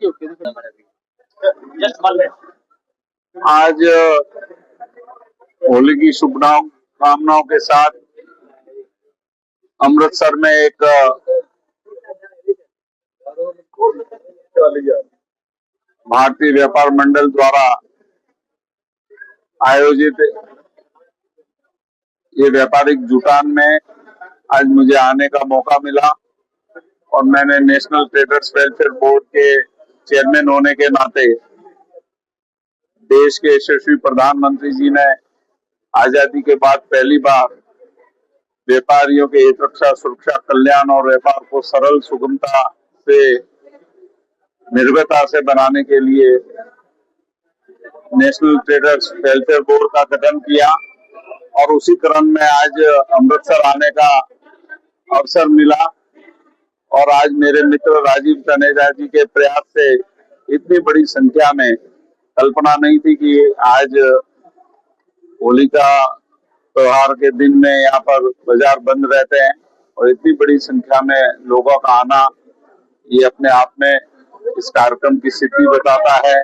आज होली की शुभकामनाओं के साथ अमृतसर में एक भारतीय व्यापार मंडल द्वारा आयोजित ये व्यापारिक जुटान में आज मुझे आने का मौका मिला और मैंने नेशनल ट्रेडर्स वेलफेयर बोर्ड के चेयरमैन होने के नाते देश के यशस्वी प्रधानमंत्री जी ने आजादी के बाद पहली बार व्यापारियों के हित रक्षा, सुरक्षा, कल्याण और व्यापार को सरल, सुगमता से, निर्भयता से बनाने के लिए नेशनल ट्रेडर्स वेलफेयर बोर्ड का गठन किया और उसी क्रम में आज अमृतसर आने का अवसर मिला। और आज मेरे मित्र राजीव तनेजा जी के प्रयास से इतनी बड़ी संख्या में, कल्पना नहीं थी कि आज होली का त्योहार के दिन में यहाँ पर बाजार बंद रहते हैं और इतनी बड़ी संख्या में लोगों का आना, ये अपने आप में इस कार्यक्रम की सिद्धि बताता है।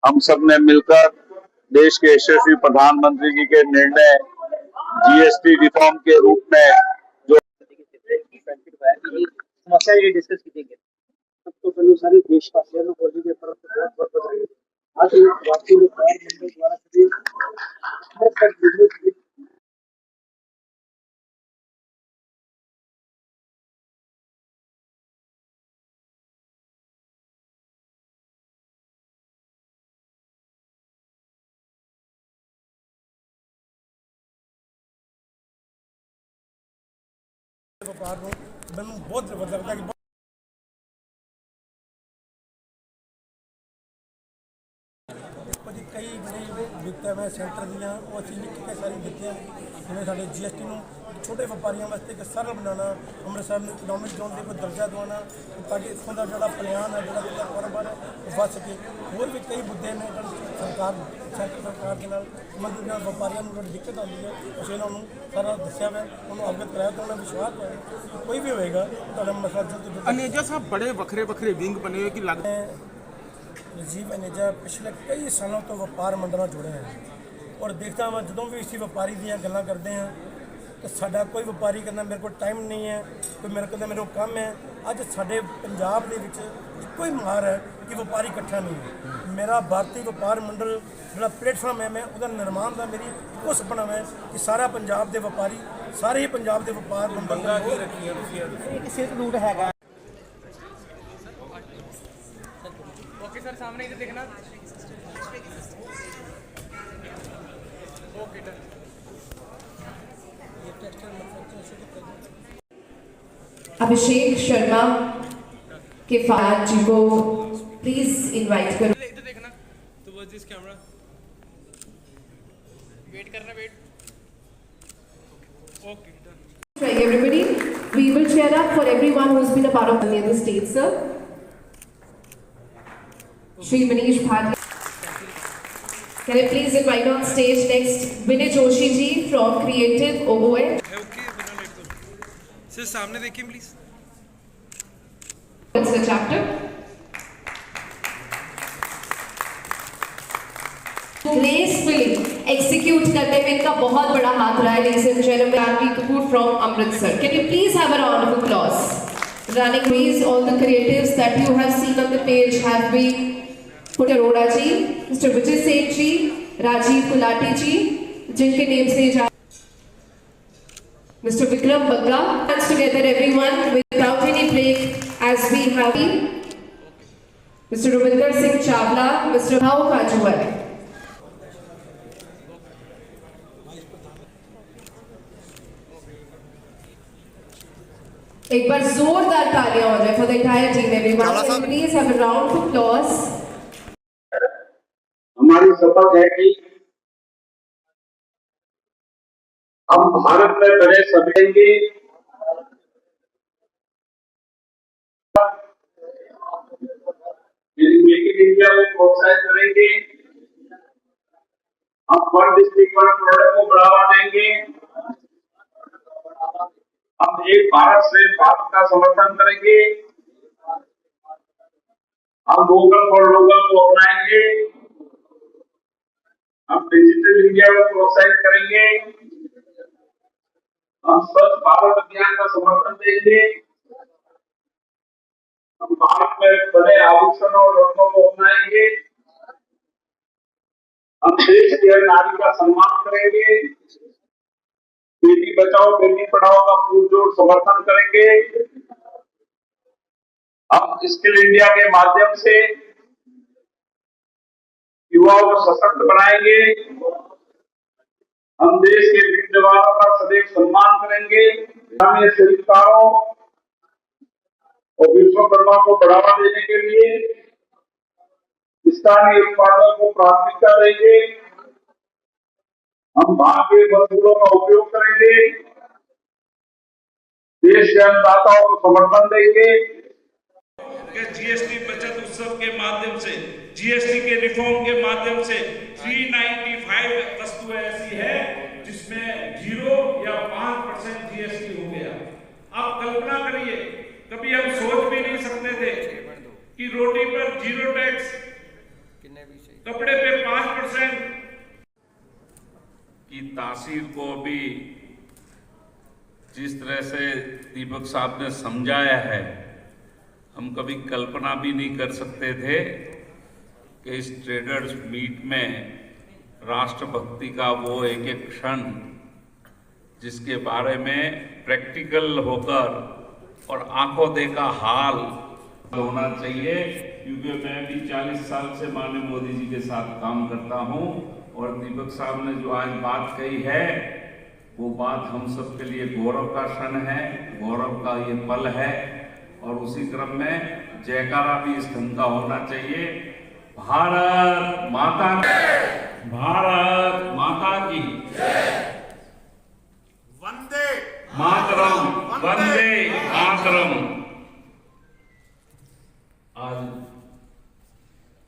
हम सब ने मिलकर देश के यशस्वी प्रधानमंत्री जी के निर्णय जीएसटी रिफॉर्म के रूप में जो समस्या ये डिस्कस कीजिए। सबसे पहले सारे देशवासियों को होली के पर्व पर बहुत बहुत बधाई। आज भारतीय व्यापार मंडल द्वारा सभी व्यापार को मैंने बहुत लगता है कि कई बड़े वित्त में सेंटर दियाँ वो चीज़ कितने सारी दिखियाँ जिन्हें साढ़े GST ਨੂੰ छोटे व्यापारियों वास्ते एक सरल बनाना, अमृतसर में इकोनॉमिक जोन का दर्जा दिवाना ताकि इतों का जो प्लान है, जो कारोबार है वो बढ़ सके। होर भी कई मुद्दे ने सरकार सेंटर सरकार के नाल संबंधित व्यापारियों को दिक्कत आती है, उसे उन्होंने सारा दसिया है, उन्होंने अवगत कराया तो उन्हें विश्वास है कोई भी होएगा तो मसला जल्द। अनेजा साहब बड़े वखरे वखरे विंग बने हुए कि लगते हैं। राजीव अनेजा पिछले कई सालों तो व्यापार मंडल जुड़े हैं और देखता मैं जो भी इसी व्यापारी दी गल्लां करते हैं तो साडा कोई व्यापारी कहना मेरे को टाइम नहीं है, कोई मेरे को मेरे को काम है। अज साडे पंजाब दे विच इक्को ही मार है कि व्यापारी इकट्ठा नहीं है। मेरा भारतीय व्यापार मंडल जो प्लेटफॉर्म है, मैं उसका निर्माण का मेरी इक्को सपना है कि सारा पंजाब के व्यापारी, सारे ही पंजाब के व्यापार मंडल सिर्फ रूट है। सर सामने इधर देखना। Okay done. अभिषेक शर्मा के फाद जी को प्लीज इनवाइट करो। इधर देखना टुवर्ड्स दिस कैमरा। वेट करना, wait. Okay done. Everybody, we will cheer up for everyone who's been a part of the stage, sir. Shri Manish Bhatia. Can I please invite on stage next Vinay Joshi ji from Creative OON. Okay बिना late दो। Sir सामने देखिए please. It's the chapter. Gracefully execute करने में इनका बहुत बड़ा हाथ रहा है। Ladies and gentlemen, Ranvi Kapoor from Amritsar. Can you please have a round of applause? Running these, all the creatives that you have seen on the page have been Putti Arora ji, Mr. Vijay Seth ji, Rajiv Gulati ji, जिनके name से जा Mr. Vikram Bagga. Hands together everyone without any break as we have Mr. Ravinder Singh Chawla, Mr. Bhau Kajuwal. एक बार जोरदार तालियां हो जाए for the entire team everyone. Please have a round of applause. हमारी शपथ है कि हम भारत में बने समेंगे, मेक इन इंडिया को प्रोत्साहित करेंगे, हम वन डिस्ट्रिक्ट वन प्रोडक्ट को बढ़ावा देंगे, हम एक भारत श्रेष्ठ भारत का समर्थन करेंगे हम वोकल फॉर लोकल को अपनाएंगे, हम डिजिटल इंडिया को प्रोत्साहित करेंगे, हम स्वच्छ भारत अभियान का समर्थन देंगे, हम भारत में बने आभूषण और रत्नों को अपनाएंगे, हम देश की हर नारी का सम्मान करेंगे, बेटी बचाओ बेटी पढ़ाओ का पुरजोर समर्थन करेंगे, हम स्किल इंडिया के माध्यम से युवाओं को सशक्त बनाएंगे, हम देश के वीर जवानों का सदैव सम्मान करेंगे, स्थानीय शिल्पकारों और विश्वकर्मा को बढ़ावा देने के लिए स्थानीय उत्पादों को प्राथमिकता देंगे, हम भारतीय वस्तुओं का उपयोग करेंगे, देश के अन्नदाताओं को समर्थन देंगे। जीएसटी बचत उत्सव के माध्यम से, जीएसटी के रिफॉर्म के माध्यम से 395 वस्तुएं ऐसी है जिसमें 0 या 5% जीएसटी हो गया। आप कल्पना करिए, कभी हम सोच भी नहीं सकते थे कि रोटी पर 0 टैक्स, कपड़े पे 5% की तासीर को अभी जिस तरह से दीपक साहब ने समझाया है, हम कभी कल्पना भी नहीं कर सकते थे कि इस ट्रेडर्स मीट में राष्ट्रभक्ति का वो एक एक क्षण जिसके बारे में प्रैक्टिकल होकर और आंखों देखा हाल होना चाहिए। क्योंकि मैं भी 40 साल से माननीय मोदी जी के साथ काम करता हूं और दीपक साहब ने जो आज बात कही है वो बात हम सब के लिए गौरव का क्षण है, गौरव का ये पल है। और उसी क्रम में जयकारा भी इस ढंग का होना चाहिए। भारत माता की, भारत माता की वंदे मातरम, वंदे मातरम। आज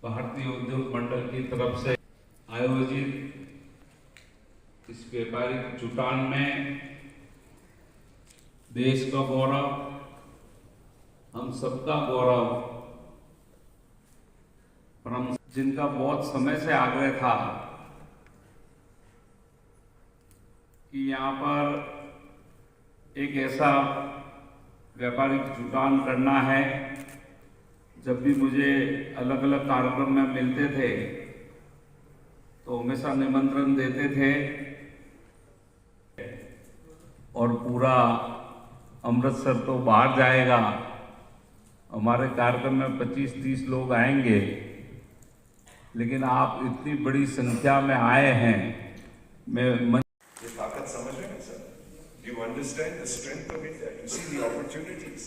भारतीय उद्योग मंडल की तरफ से आयोजित इस व्यापारिक जुटान में देश का गौरव, हम सबका गौरव, जिनका बहुत समय से आग्रह था कि यहाँ पर एक ऐसा व्यापारिक जुटान करना है। जब भी मुझे अलग अलग कार्यक्रम में मिलते थे तो हमेशा निमंत्रण देते थे और पूरा अमृतसर तो बाहर जाएगा, हमारे कार्यक्रम में 25-30 लोग आएंगे, लेकिन आप इतनी बड़ी संख्या में आए हैं। मैं ये ताकत समझ रहे हैं sir? You understand the strength of India. You see the opportunities.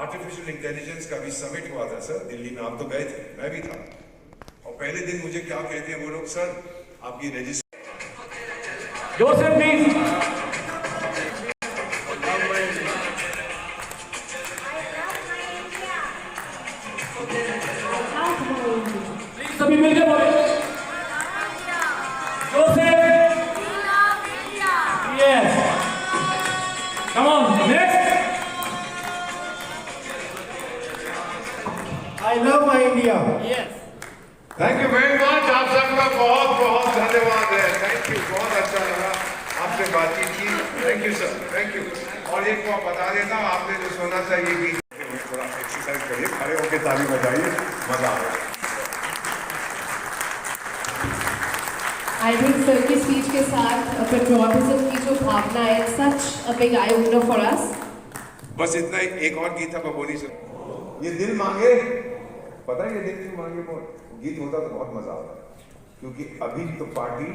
Artificial intelligence का भी समिट हुआ था सर दिल्ली में, आप तो गए थे, मैं भी था। और पहले दिन मुझे क्या कहते हैं वो लोग, सर आप ये रजिस्टर जोसेफ प्लीज। सभी मिलकर बोले Joseph. Yes, come on next. I love my India. Thank you very much. आप सबका बहुत बहुत धन्यवाद है। थैंक यू, बहुत अच्छा लगा आपसे बातचीत की। Thank you sir, thank you. और एक को बता देता हूँ, आपने जो सुना था ये भी थोड़ा एक्सरसाइज करिए, खड़े होकर ताली बजाइए, मजा आएगा। I think sir की स्पीच के साथ पेट्रियोटिज्म की जो भावना है, such a big eye opener for us. बस इतना ही। एक और गीत था बबोनी सर, ये दिल मांगे, पता है ये दिल क्यों मांगे? गीत होता तो बहुत मजा आता, क्योंकि अभी तो पार्टी,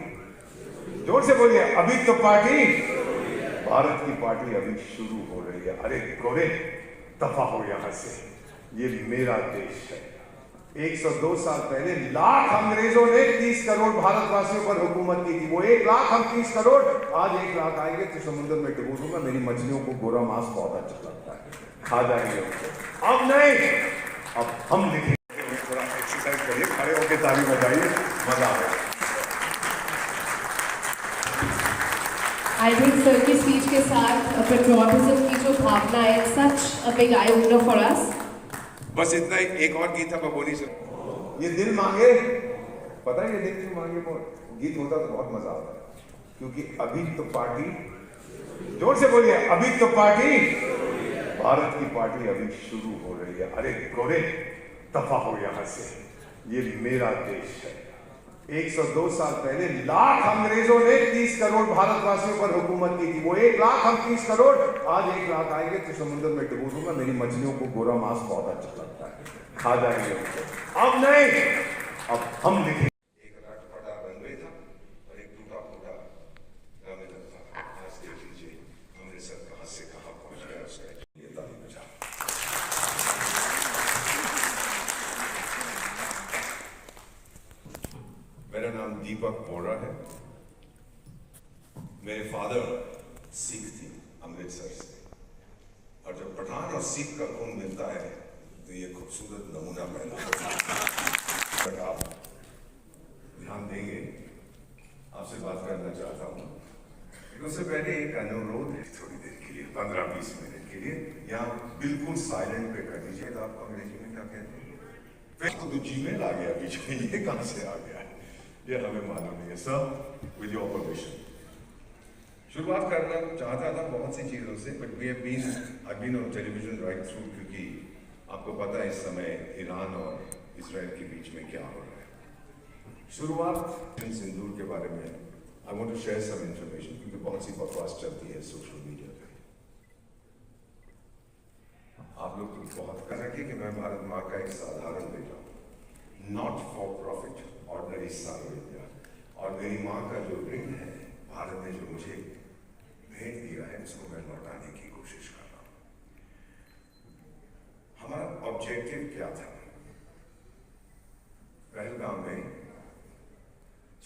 जोर से बोलिए, अभी तो पार्टी, भारत की पार्टी अभी शुरू हो रही है। अरे गोरे दफा हो यहाँ से, ये मेरा देश है। 102 साल पहले लाख अंग्रेजों ने 30 करोड़ भारतवासियों पर हुकूमत की थी। वो 1 लाख, हम 30 करोड़। आज 1 लाख आएंगे तो समुद्र में डुबो दूंगा। मेरी मछलियों को गोरा मांस बहुत अच्छा लगता है, खा जाएंगे उनको। अब नहीं, अब हम लिखेंगे। थोड़ा एक्सरसाइज करिए, खड़े होकर ताली बजाइए, मजा आएगा। I think sir की स्पीच के साथ पेट्रियोटिज्म की जो भावना है, such a big eye opener for us. बस इतना ही, एक और गीत था मैं बोल नहीं सकता। ये दिल मांगे, पता है ये दिल क्यों मांगे मोर गीत होता तो बहुत मजा आता है, क्योंकि अभी तो पार्टी, जोर से बोलिए, अभी तो पार्टी, भारत की पार्टी अभी शुरू हो रही है। अरे गोरे दफा हो यहां से, ये मेरा देश है। 102 साल पहले लाख अंग्रेजों ने 30 करोड़ भारतवासियों पर हुकूमत की थी। वो 1 लाख, हम 30 करोड़, आज 1 लाख आएंगे तो समुद्र में डुबो दूंगा। मेरी मछलियों को गोरा मांस बहुत अच्छा लगता है, खा जाएंगे उनको। अब नहीं, अब हम लिखेंगे। एक रटपटा रनवे था और एक टूटा फूटा ग्रामीण था। आज देख लीजिए अमृतसर कहां से कहां पहुंच गया उसका। ये ताली बजा। मेरा नाम दीपक बोरा है। मेरे फादर सिख थी अमृतसर से, और जब पठान और सिख का खून मिलता है तो ये खूबसूरत नमूना पैदा होता है। आप ध्यान देंगे, आपसे बात करना चाहता हूँ। उससे पहले एक अनुरोध है, थोड़ी देर के लिए, 15-20 मिनट के लिए यहाँ बिल्कुल साइलेंट पे कर दीजिए। तो आपको अंग्रेजी में क्या कहते हैं? फिर तो जीमेल आ गया बीच में, ये कहाँ से आ गया है ये हमें मालूम नहीं है। सर, विद योर परमिशन शुरुआत करना चाहता था बहुत सी चीज़ों से, but we have been on television right through, क्योंकि आपको पता है इस समय ईरान और इजराइल के बीच में क्या हो रहा है। शुरुआत सिंदूर के बारे में I want to share some information, क्योंकि बहुत सी बकवास चलती है सोशल मीडिया पे। आप लोग तो बहुत कर रखे कि मैं भारत माँ का एक साधारण बेटा हूँ, नॉट फॉर प्रॉफिट, ऑर्डिनरी सार्वजनिक, और मेरी माँ का जो ऋण है भारत ने जो मुझे भेंट दिया है उसको मैं लौटाने की कोशिश कर रहा हूं। हमारा ऑब्जेक्टिव क्या था? पहलगाम में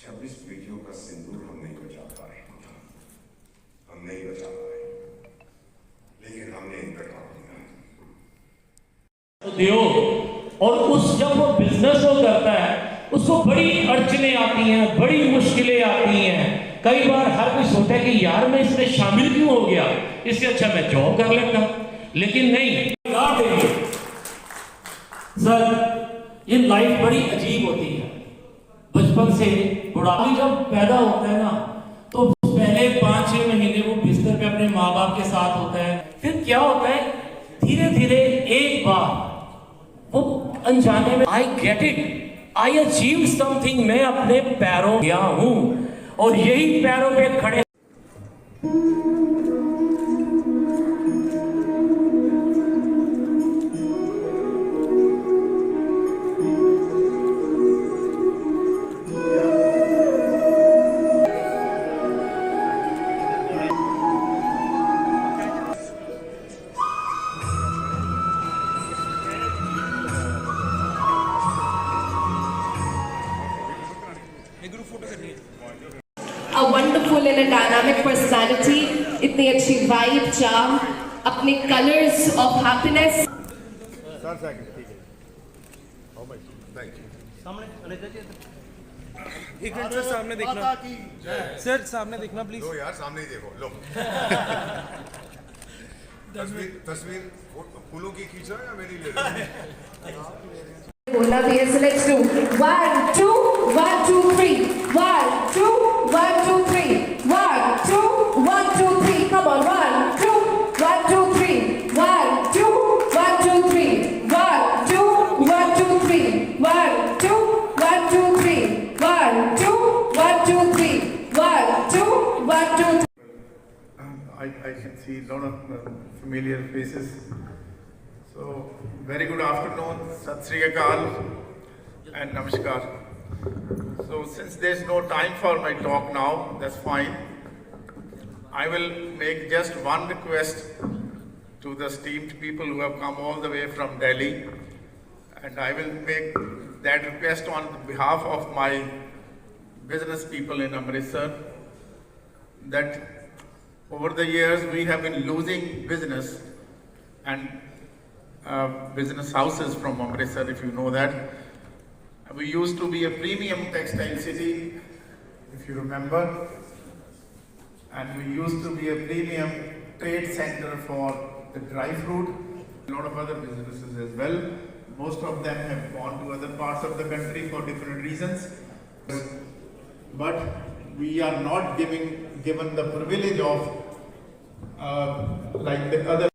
26 बेटियों का सिंदूर हम नहीं बचा पाए, हम नहीं बचा पाए, लेकिन हमने इनकार किया। उद्योग और उस जब वो बिजनेस वो करता है उसको बड़ी अड़चने आती हैं, बड़ी मुश्किलें आती हैं। कई बार हर कोई सोचता है कि यार मैं इसमें शामिल क्यों हो गया, इससे अच्छा मैं जॉब कर लेता, लेकिन नहीं। सर, ये लाइफ बड़ी अजीब होती है। बचपन से बुढ़ापा जब पैदा होता है ना, तो पहले 5-6 महीने वो बिस्तर पे अपने माँ बाप के साथ होता है। फिर क्या होता है, धीरे धीरे एक बार वो अनजाने में I get it, I achieve something, मैं अपने पैरों गया हूं और यही पैरों पे खड़े। A wonderful and a dynamic personality, इतनी अच्छी vibe, charm, अपने colors of happiness. एक मिनट सर, सामने देखना सर, सामने देखना प्लीज। लो यार, सामने ही देखो, लो। तस्वीर फूलों की खींच रहा है या मेरी ले रहा है? बोलना भी है, so let's do 1 2 1 2 3 1 2 1 2 3 1 2 1 2 3 come on 1 2 1 2 3 1 2 1 2 3 1 2 1 2 3 1 2 1 2 3 1 2 1 2 3 1 2 1 2 3. I can see a lot of familiar faces. So, very good afternoon, Sat Sri Akal and Namaskar. So, since there's no time for my talk now, that's fine. I will make just one request to the esteemed people who have come all the way from Delhi, and I will make that request on behalf of my business people in Amritsar, that over the years we have been losing business and business houses from Amritsar, if you know that. We used to be a premium textile city, if you remember, and we used to be a premium trade center for the dry fruit, a lot of other businesses as well. most of them have gone to other parts of the country for different reasons. But we are not given the privilege of like the other